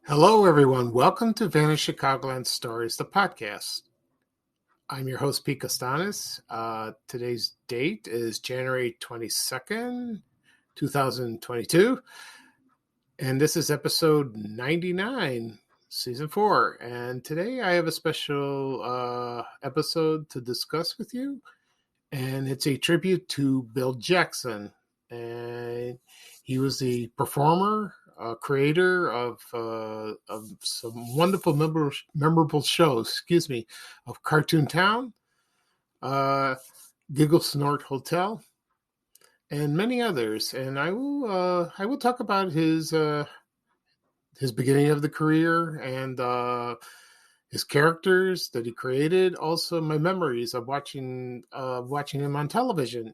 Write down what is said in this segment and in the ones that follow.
Hello, everyone. Welcome to Vanished Chicagoland Stories, the podcast. I'm your host, Pete Costanis. Today's date is January 22nd, 2022. And this is episode 99, season 4. And today I have a special episode to discuss with you. And it's a tribute to Bill Jackson. And he was the performer, creator of some wonderful, memorable shows. Of Cartoon Town, Gigglesnort Hotel, and many others. And I will talk about his beginning of the career and his characters that he created. Also, my memories of watching him on television.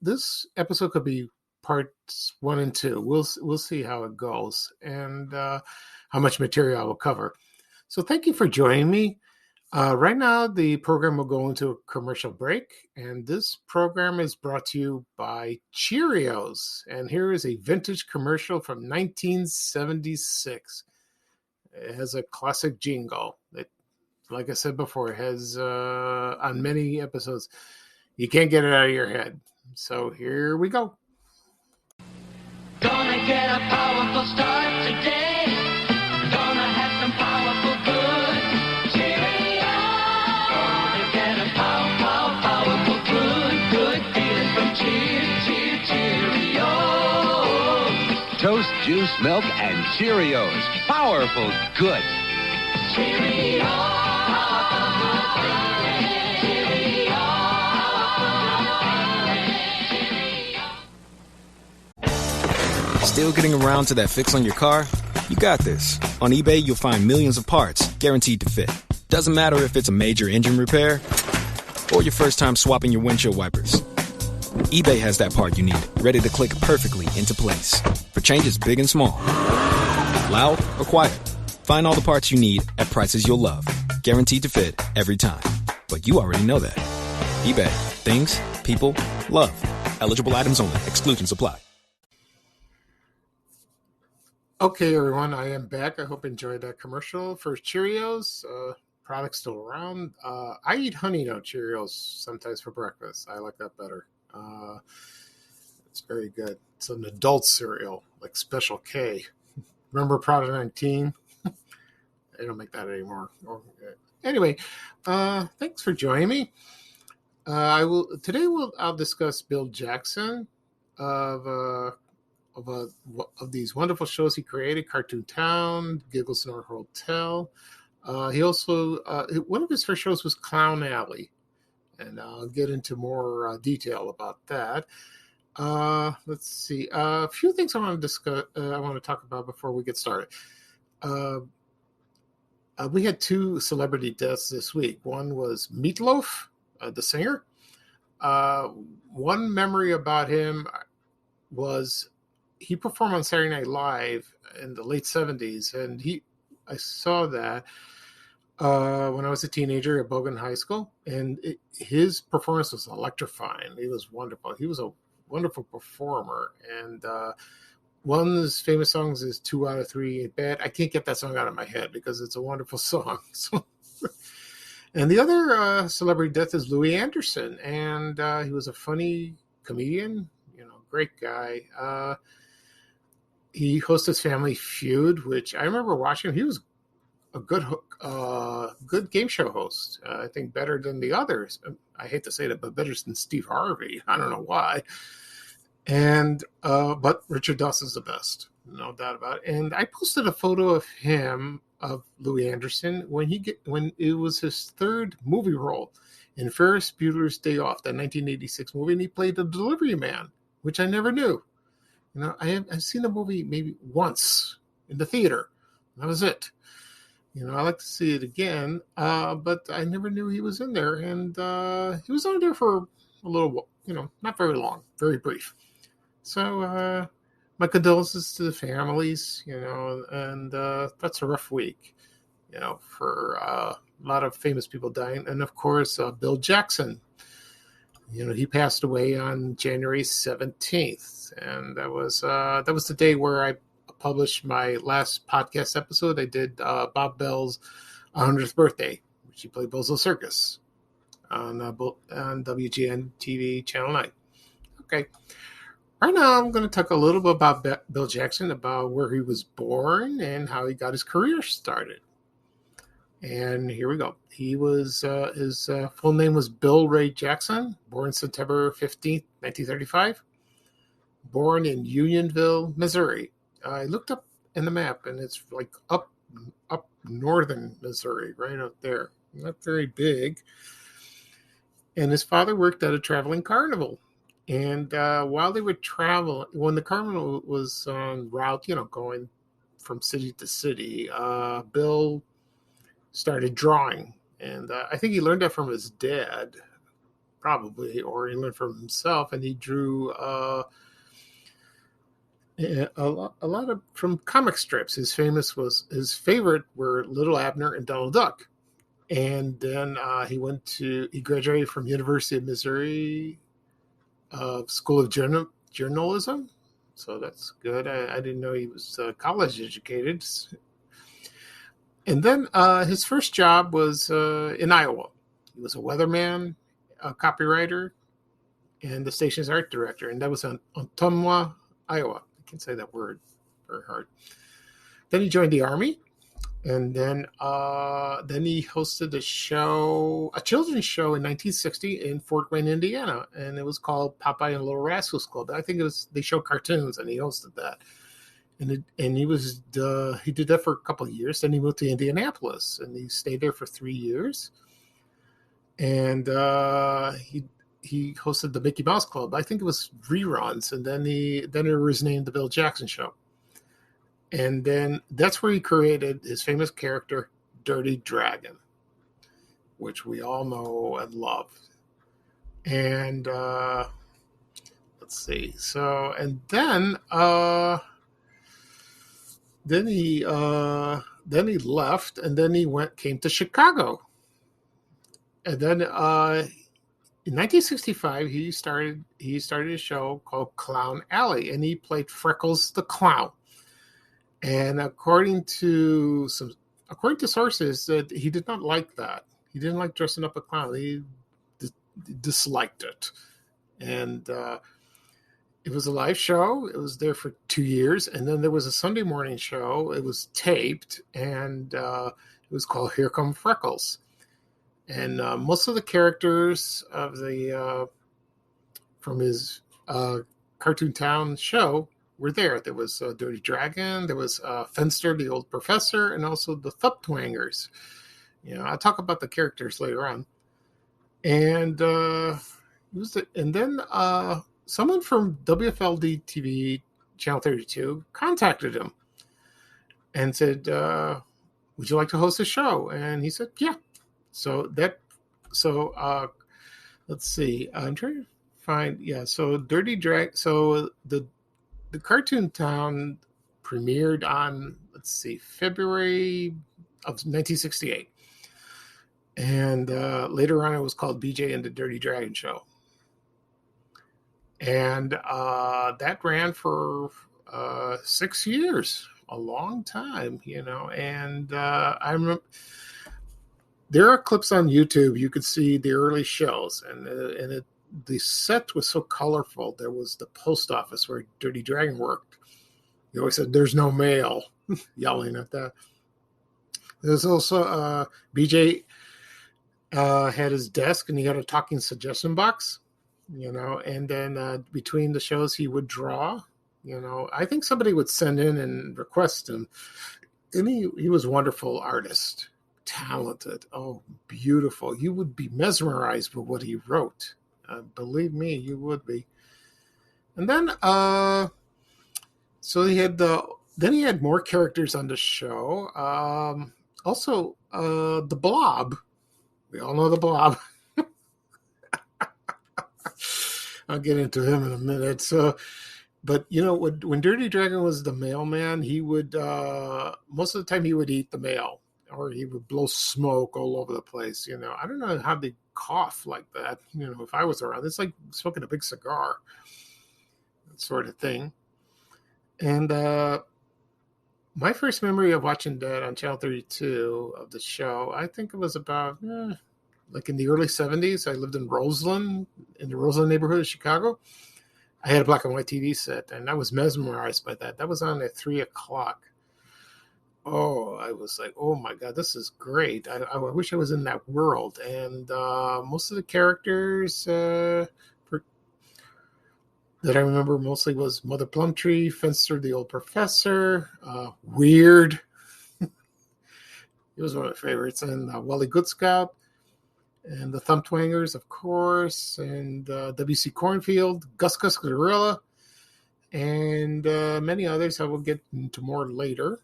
This episode could be parts 1 and 2. We'll see how it goes and how much material I will cover. So thank you for joining me. Right now, the program will go into a commercial break, and this program is brought to you by Cheerios. And here is a vintage commercial from 1976. It has a classic jingle that, like I said before, has on many episodes. You can't get it out of your head. So here we go. Gonna get a powerful start today. Gonna have some powerful good. Cheerios. Gonna get a powerful good feeling from Cheerios. Toast, juice, milk, and Cheerios. Powerful good. Cheerios. Still getting around to that fix on your car? You got this. On eBay, you'll find millions of parts guaranteed to fit. Doesn't matter if it's a major engine repair or your first time swapping your windshield wipers. eBay has that part you need, ready to click perfectly into place for changes big and small. Loud or quiet. Find all the parts you need at prices you'll love. Guaranteed to fit every time. But you already know that. eBay. Things, people, love. Eligible items only. Exclusions apply. Okay, everyone, I am back. I hope you enjoyed that commercial for Cheerios. Product still around. I eat Honey Nut Cheerios sometimes for breakfast. I like that better. It's very good. It's an adult cereal, like Special K. Remember Product 19? They don't make that anymore. Anyway, thanks for joining me. I'll discuss Bill Jackson of these wonderful shows he created: Cartoon Town, Gigglesnort Hotel. He also one of his first shows was Clown Alley, and I'll get into more detail about that. Let's see. A few things I want to discuss. I want to talk about before we get started. We had 2 celebrity deaths this week. One was Meatloaf, the singer. One memory about him was he performed on Saturday Night Live in the late 70s, and I saw that when I was a teenager at Bogan High School, and his performance was electrifying. He was wonderful. He was a wonderful performer, and one of his famous songs is 2 Out of 3 Ain't Bad. I can't get that song out of my head because it's a wonderful song. And the other celebrity death is Louis Anderson, and he was a funny comedian, great guy. He hosted Family Feud, which I remember watching. He was a good game show host. I think better than the others. I hate to say that, but better than Steve Harvey. I don't know why. And but Richard Dawson's the best, no doubt about it. And I posted a photo of him, of Louis Anderson, when it was his 3rd movie role in Ferris Bueller's Day Off, that 1986 movie, and he played the delivery man, which I never knew. I've seen the movie maybe once in the theater. That was it. I like to see it again, but I never knew he was in there. And he was on there for a little, not very long, very brief. So my condolences to the families, and that's a rough week, for a lot of famous people dying. And, of course, Bill Jackson. He passed away on January 17th, and that was the day where I published my last podcast episode. I did Bob Bell's 100th birthday, which he played Bozo Circus on WGN TV Channel 9. Okay. Right now, I'm going to talk a little bit about Bill Jackson, about where he was born and how he got his career started. And here we go. He was his full name was Bill Ray Jackson, born September 15th, 1935. Born in Unionville, Missouri. I looked up in the map, and it's like up northern Missouri, right up there. Not very big. And his father worked at a traveling carnival. And while they would travel, when the carnival was en route, going from city to city, Bill started drawing. And I think he learned that from his dad, probably, or he learned from himself. And he drew a lot of from comic strips. His favorite were Little Abner and Donald Duck. And then he graduated from University of Missouri School of Journalism. So that's good. I didn't know he was college educated. And then his first job was in Iowa. He was a weatherman, a copywriter, and the station's art director. And that was in Ottumwa, Iowa. I can't say that word very hard. Then he joined the Army. And then he hosted a children's show in 1960 in Fort Wayne, Indiana, and it was called Popeye and Little Rascals Club. I think they show cartoons, and he hosted that. And he did that for a couple of years. Then he moved to Indianapolis, and he stayed there for 3 years. And he hosted the Mickey Mouse Club. I think it was reruns, and then it was named the Bill Jackson Show. And then that's where he created his famous character, Dirty Dragon, which we all know and love. And let's see. So, and then he left, and then he came to Chicago. And then in 1965, he started a show called Clown Alley, and he played Freckles the Clown. And according to sources, that he did not like that. He didn't like dressing up a clown. He disliked it. And it was a live show. It was there for 2 years. And then there was a Sunday morning show. It was taped, and it was called Here Come Freckles. And most of the characters of from his Cartoon Town show were there. There was Dirty Dragon, there was Fenster, the old professor, and also the Thuptwangers. I'll talk about the characters later on. And then someone from WFLD TV Channel 32 contacted him and said, "Would you like to host a show?" And he said, "Yeah." So let's see. I'm trying to find. Yeah. So Dirty Dragon. So the Cartoon Town premiered on, February of 1968. And later on, it was called BJ and the Dirty Dragon Show. And that ran for 6 years, a long time, And I remember there are clips on YouTube. You could see the early shows, and the set was so colorful. There was the post office where Dirty Dragon worked. He always said, "There's no mail," yelling at that. There's also BJ had his desk, and he had a talking suggestion box, and then between the shows he would draw. I think somebody would send in and request him. And he was a wonderful artist, talented, beautiful. You would be mesmerized with what he wrote. Believe me, you would be. And then, so he had more characters on the show. Also, the Blob. We all know the Blob. I'll get into him in a minute. So, but when Dirty Dragon was the mailman, he would most of the time he would eat the mail, or he would blow smoke all over the place. I don't know how they cough like that. If I was around, it's like smoking a big cigar, that sort of thing. And My first memory of watching that on Channel 32 of the show, I think it was about like in the early 70s. I lived in Roseland, in the Roseland neighborhood of Chicago. I had a black and white TV set, and I was mesmerized by that. That was on at 3 o'clock. Oh, I was like, oh my God, this is great. I wish I was in that world. And most of the characters that I remember mostly was Mother Plumtree, Fencer the Old Professor, Weird. He was one of my favorites. And Wally Good Scout, and the Thumb Twangers, of course, and W.C. Cornfield, Gus Gus Gorilla, and many others I will get into more later.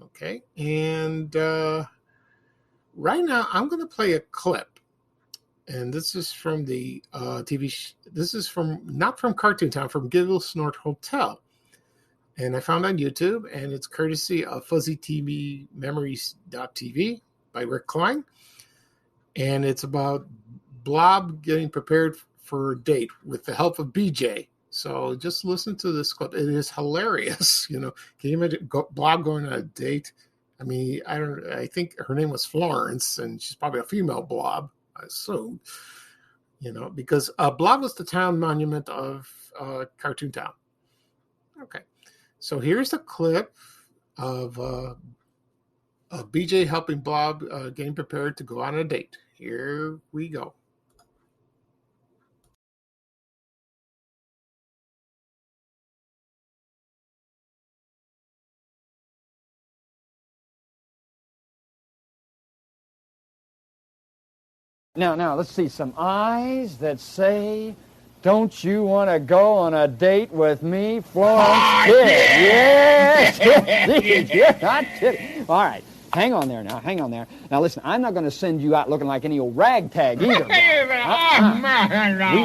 Okay, and right now I'm going to play a clip, and this is from the TV. This is from not from Cartoon Town, from Gigglesnort Hotel, and I found on YouTube, and it's courtesy of FuzzyTVMemories.tv by Rick Klein, and it's about Blob getting prepared for a date with the help of BJ. So just listen to this clip. It is hilarious. Can you imagine Blob going on a date? I mean, I think her name was Florence, and she's probably a female Blob, I assume. Because Blob was the town monument of Cartoon Town. Okay, so here's a clip of BJ helping Blob getting prepared to go on a date. Here we go. Now, let's see some eyes that say, "Don't you want to go on a date with me, Florence Kid?" Yes, indeed. You're not kidding. All right, hang on there now. Hang on there. Now, listen, I'm not going to send you out looking like any old ragtag either. We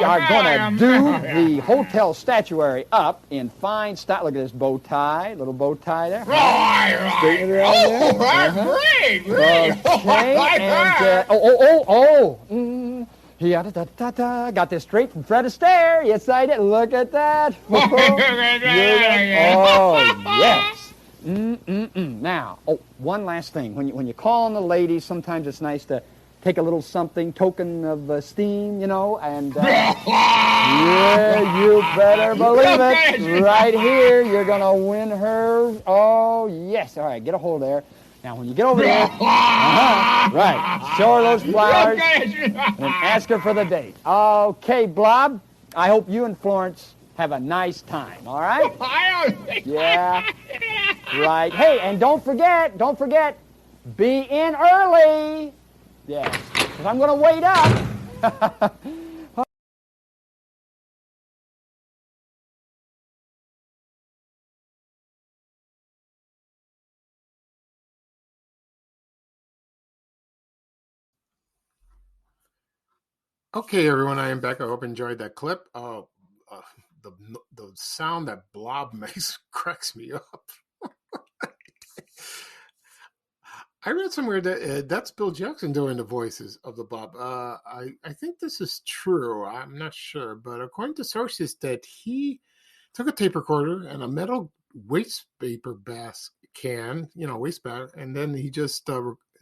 are going to do the hotel statuary up in fine style. Look at this bow tie, little bow tie there. Straighten it around there. Great. Okay, and got this straight from Fred Astaire. Yes, I did. Look at that. Oh, yes. Now, one last thing. When you call on the ladies, sometimes it's nice to take a little something, token of esteem, and yeah, you better believe it. Right here, you're going to win her. Oh, yes. All right, get a hold there. Now, when you get over there, right, show her those flowers and ask her for the date. Okay, Blob, I hope you and Florence have a nice time, all right? Yeah, right. Hey, and don't forget, be in early. Yes, because I'm going to wait up. Okay, everyone, I am back. I hope you enjoyed that clip. The sound that Blob makes cracks me up. I read somewhere that that's Bill Jackson doing the voices of the Blob. I think this is true. I'm not sure, but according to sources, that he took a tape recorder and a metal waste paper can, waste bag, and then he just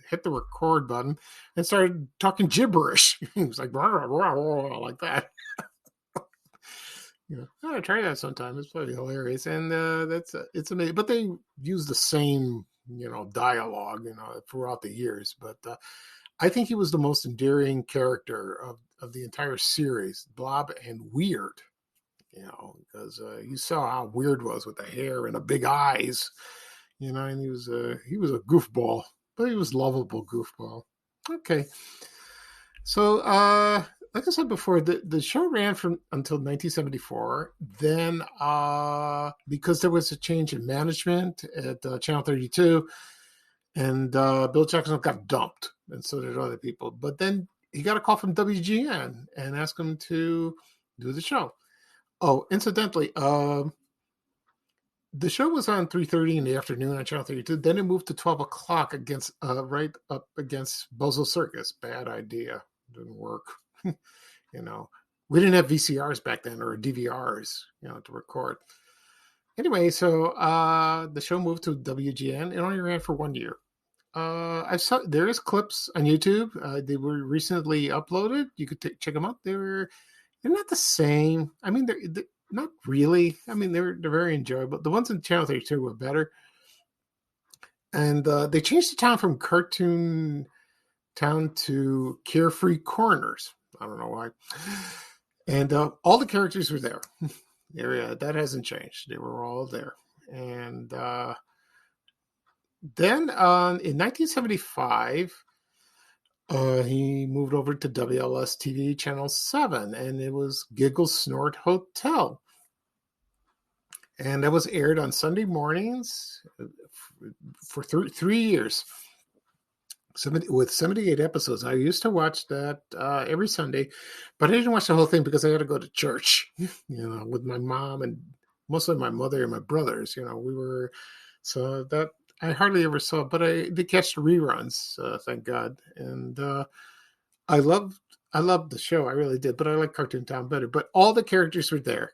hit the record button and started talking gibberish. He was like, rah, rah, rah, like that. I try that sometime. It's pretty hilarious, and it's amazing. But they use the same, dialogue, throughout the years. But I think he was the most endearing character of the entire series, Blob and Weird. Because you saw how Weird was with the hair and the big eyes, and he was a goofball, but he was lovable goofball. Okay, so like I said before, the show ran from until 1974. Then, because there was a change in management at Channel 32, and Bill Jackson got dumped, and so did other people. But then he got a call from WGN and asked him to do the show. Oh, incidentally, the show was on 3:30 in the afternoon on Channel 32. Then it moved to 12 o'clock right up against Bozo Circus. Bad idea. Didn't work. We didn't have VCRs back then or DVRs, to record. Anyway, so the show moved to WGN. It only ran for 1 year. I saw there is clips on YouTube. They were recently uploaded. You could check them out. They're not the same. I mean, they're not really. I mean, they're very enjoyable. The ones in Channel 32 were better. And they changed the town from Cartoon Town to Carefree Corners. I don't know why. And all the characters were there. That hasn't changed. They were all there. And then in 1975, he moved over to WLS TV Channel 7, and it was Gigglesnort Hotel. And that was aired on Sunday mornings for 3 years. With 78 episodes. I used to watch that every Sunday, but I didn't watch the whole thing because I had to go to church, with my mom and mostly my mother and my brothers. We were, so that I hardly ever saw, but I did catch the reruns, thank God. And I loved the show. I really did, but I like Cartoon Town better. But all the characters were there.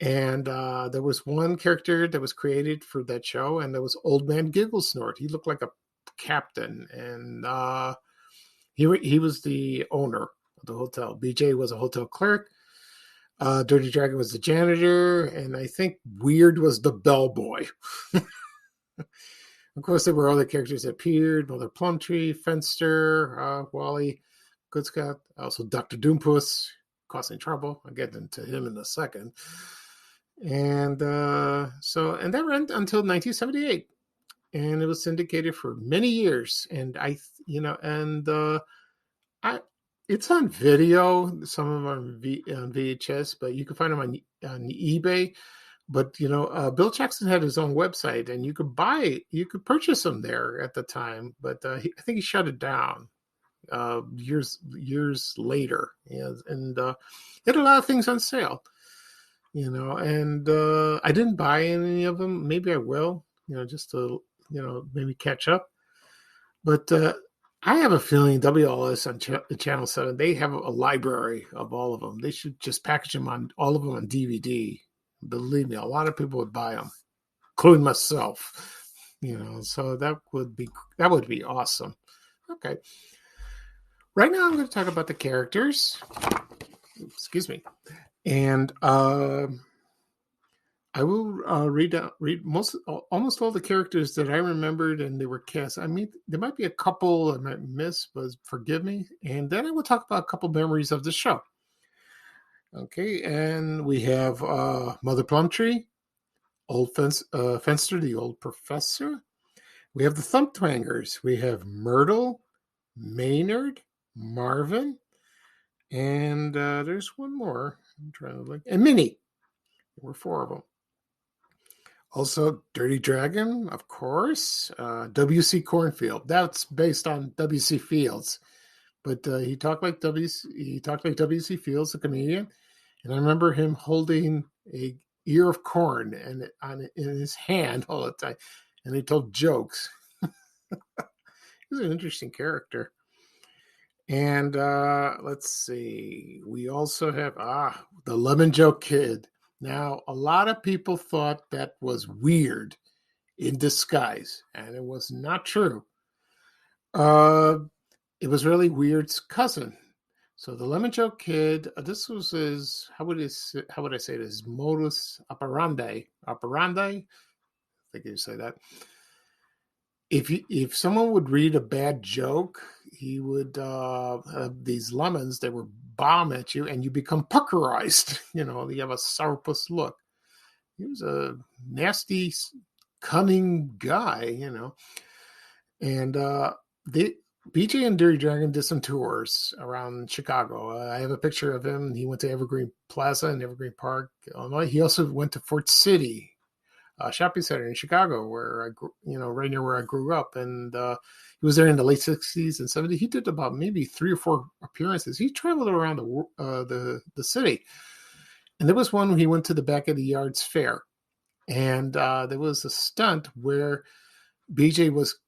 And there was one character that was created for that show, and that was Old Man Gigglesnort. He looked like a captain, and he was the owner of the hotel. BJ was a hotel clerk. Dirty Dragon was the janitor, and I think Weird was the bellboy. Of course, there were other characters that appeared: Mother Plumtree, Fenster, Wally, Good Scott, also Dr. Doompuss, causing trouble. I'll get into him in a second. And and that ran until 1978. And it was syndicated for many years. And it's on video. Some of them are on VHS, but you can find them on eBay. But Bill Jackson had his own website, and you could purchase them there at the time. But I think he shut it down years later. And he had a lot of things on sale. And I didn't buy any of them. Maybe I will. Just to maybe catch up. But I have a feeling WLS on Channel 7, they have a library of all of them. They should just package them all of them on DVD. Believe me, a lot of people would buy them, including myself. So that would be awesome. Okay. Right now I'm going to talk about the characters. Excuse me. And I will read almost all the characters that I remembered, and they were cast. I mean, there might be a couple I might miss, but forgive me. And then I will talk about a couple memories of the show. Okay, and we have Mother Plumtree, Old Fenster, the old professor. We have the Thumb Twangers. We have Myrtle, Maynard, Marvin, and there's one more. I'm trying to look. And Minnie. There were 4 of them. Also, Dirty Dragon, of course. W.C. Cornfield. That's based on W.C. Fields, but he talked like W.C. Fields, the comedian. And I remember him holding a ear of corn in his hand all the time, and he told jokes. He's an interesting character. And let's see. We also have the Lemon Joke Kid. Now, a lot of people thought that was Weird in disguise, and it was not true. It was really Weird's cousin. So the Lemon Joke Kid, this was his, how would I say it, his modus operandi. I think you say that. If someone would read a bad joke, he would have these lemons that would bomb at you, and you become puckerized. You have a sourpuss look. He was a nasty, cunning guy. And BJ and Dirty Dragon did some tours around Chicago. I have a picture of him. He went to Evergreen Plaza and Evergreen Park, Illinois. He also went to Fort City shopping center in Chicago, where right near where I grew up. And he was there in the late 60s and 70s. He did about maybe 3 or 4 appearances. He traveled around the city. And there was one where he went to the back of the Yards Fair. And there was a stunt where BJ was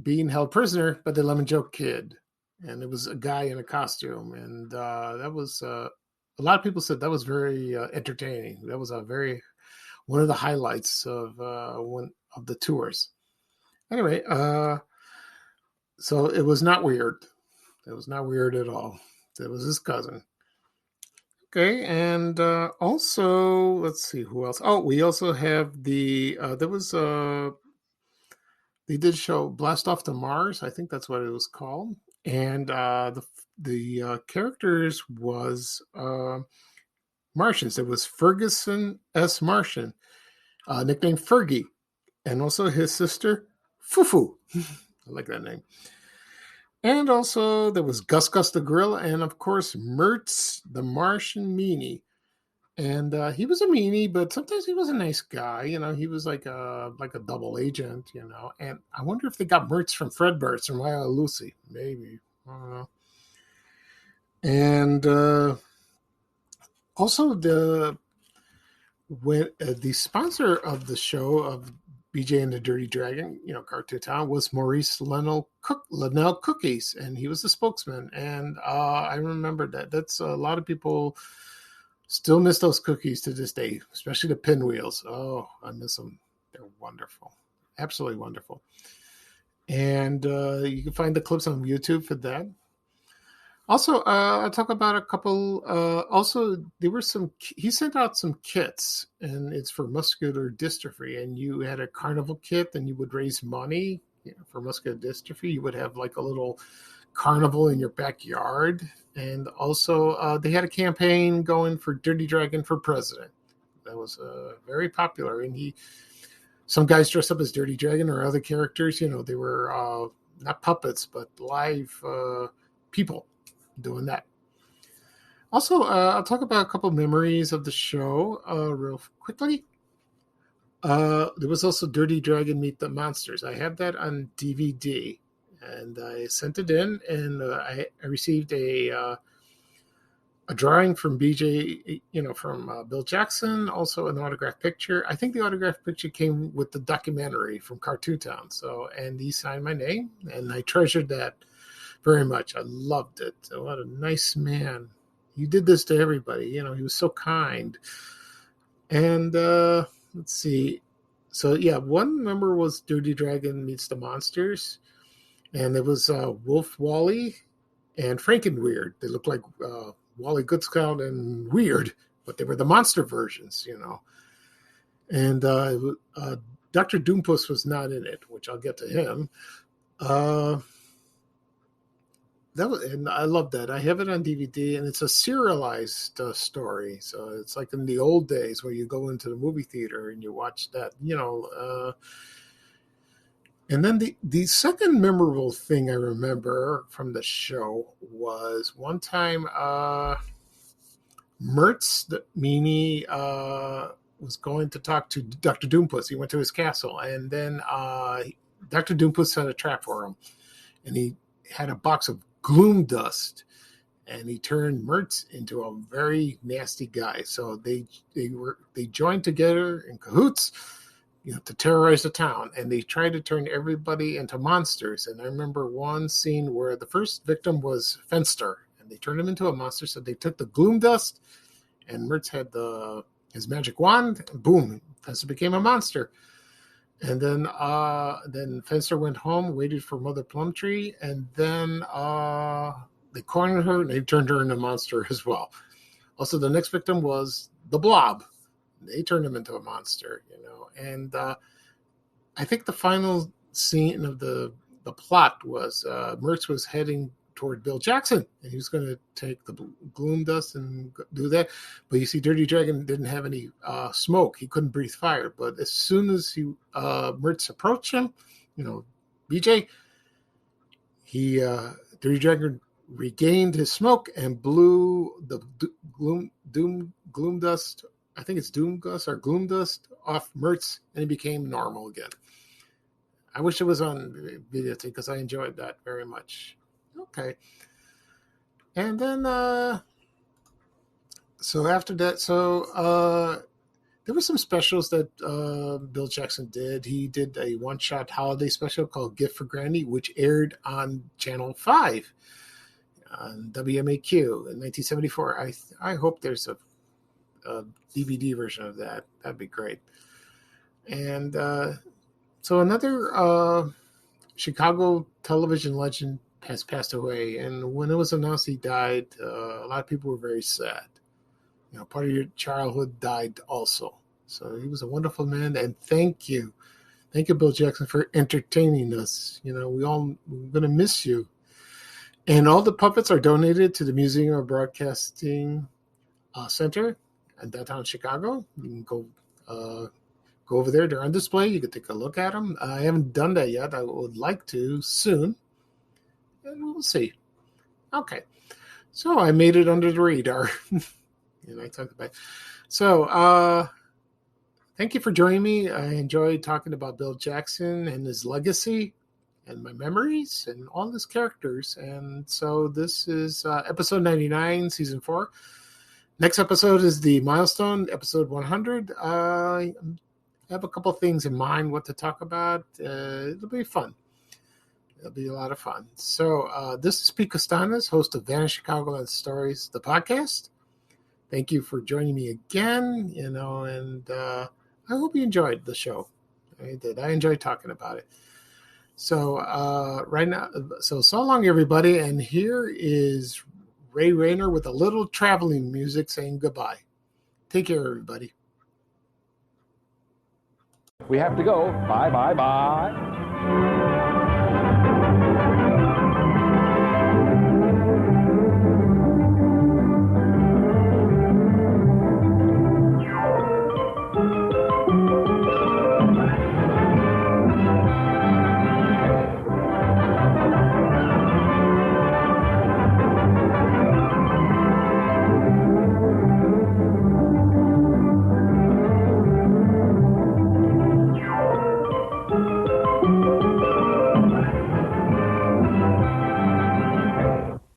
being held prisoner by the Lemon Joke Kid. And there was a guy in a costume. And that was, a lot of people said that was very entertaining. That was a very one of the highlights of one of the tours. Anyway, so it was not weird. It was not weird at all. It was his cousin. Okay, and also let's see who else. Oh, we also have there was they did show Blast Off to Mars. I think that's what it was called, and the characters was Martians. It was Ferguson S. Martian, nicknamed Fergie, and also his sister Fufu. I like that name. And also there was Gus Gus the Gorilla, and of course Mertz the Martian Meanie. And he was a meanie, but sometimes he was a nice guy. You know, he was like a double agent. You know, and I wonder if they got Mertz from Fred Burt's or Maya Lucy, maybe. I don't know. And also the sponsor of the show of BJ and the Dirty Dragon, you know, Cartoon Town, was Maurice Linnell Cookies, and he was the spokesman. And I remember that. That's a lot of people still miss those cookies to this day, especially the pinwheels. Oh, I miss them. They're wonderful, absolutely wonderful. And you can find the clips on YouTube for that. Also, I'll talk about a couple. Also, there were he sent out some kits, and it's for muscular dystrophy. And you had a carnival kit, and you would raise money, you know, for muscular dystrophy. You would have like a little carnival in your backyard. And also, they had a campaign going for Dirty Dragon for president. That was very popular. And some guys dressed up as Dirty Dragon or other characters. You know, they were not puppets, but live people doing that. Also, I'll talk about a couple memories of the show real quickly. There was also Dirty Dragon Meet the Monsters. I have that on DVD, and I sent it in, and I received a drawing from BJ, you know, from Bill Jackson, also an autographed picture. I think the autographed picture came with the documentary from Cartoon Town. So, and he signed my name, and I treasured that very much. I loved it. What a nice man. He did this to everybody. You know, he was so kind. And let's see. So, yeah, one member was Dirty Dragon Meets the Monsters. And it was Wolf Wally and Frankenweird. They looked like Wally Good Scout and Weird, but they were the monster versions, you know. And Dr. Doompuss was not in it, which I'll get to him. And I love that. I have it on DVD, and it's a serialized story. So it's like in the old days where you go into the movie theater and you watch that, you know. And then the second memorable thing I remember from the show was one time Mertz, the meanie, was going to talk to Dr. Doompuss. He went to his castle, and then Dr. Doompuss set a trap for him. And he had a box of gloom dust, and he turned Mertz into a very nasty guy. So they joined together in cahoots, you know, to terrorize the town, and they tried to turn everybody into monsters. And I remember one scene where the first victim was Fenster, and they turned him into a monster. So they took the gloom dust, and Mertz had his magic wand, and boom, Fenster became a monster. And then Fenster went home, waited for Mother Plumtree, and then they cornered her, and they turned her into a monster as well. Also, the next victim was the Blob. They turned him into a monster, you know. And I think the final scene of the plot was Mertz was heading toward Bill Jackson, and he was going to take the gloom dust and do that. But you see, Dirty Dragon didn't have any smoke; he couldn't breathe fire. But as soon as Mertz approached him, you know, BJ, Dirty Dragon regained his smoke and blew the gloom dust. I think it's doom dust or gloom dust off Mertz, and he became normal again. I wish it was on videotape because I enjoyed that very much. Okay. And then, so after that, there were some specials that Bill Jackson did. He did a one-shot holiday special called Gift for Granny, which aired on Channel 5 on WMAQ in 1974. I hope there's a DVD version of that. That'd be great. And so another Chicago television legend has passed away. And when it was announced he died, a lot of people were very sad. You know, part of your childhood died also. So he was a wonderful man. And thank you. Thank you, Bill Jackson, for entertaining us. You know, we're going to miss you. And all the puppets are donated to the Museum of Broadcasting Center in downtown Chicago. You can go over there. They're on display. You can take a look at them. I haven't done that yet. I would like to soon. And we'll see. Okay. So I made it under the radar. And I talked about it. So thank you for joining me. I enjoyed talking about Bill Jackson and his legacy and my memories and all his characters. And so this is episode 99, season 4. Next episode is the milestone, episode 100. I have a couple things in mind what to talk about. It'll be fun. It'll be a lot of fun. So this is Pete Costanas, host of Vanished Chicagoland Stories, the podcast. Thank you for joining me again, you know, and I hope you enjoyed the show. I did. I enjoyed talking about it. So right now, so long, everybody. And here is Ray Rayner with a little traveling music saying goodbye. Take care, everybody. We have to go. Bye, bye, bye.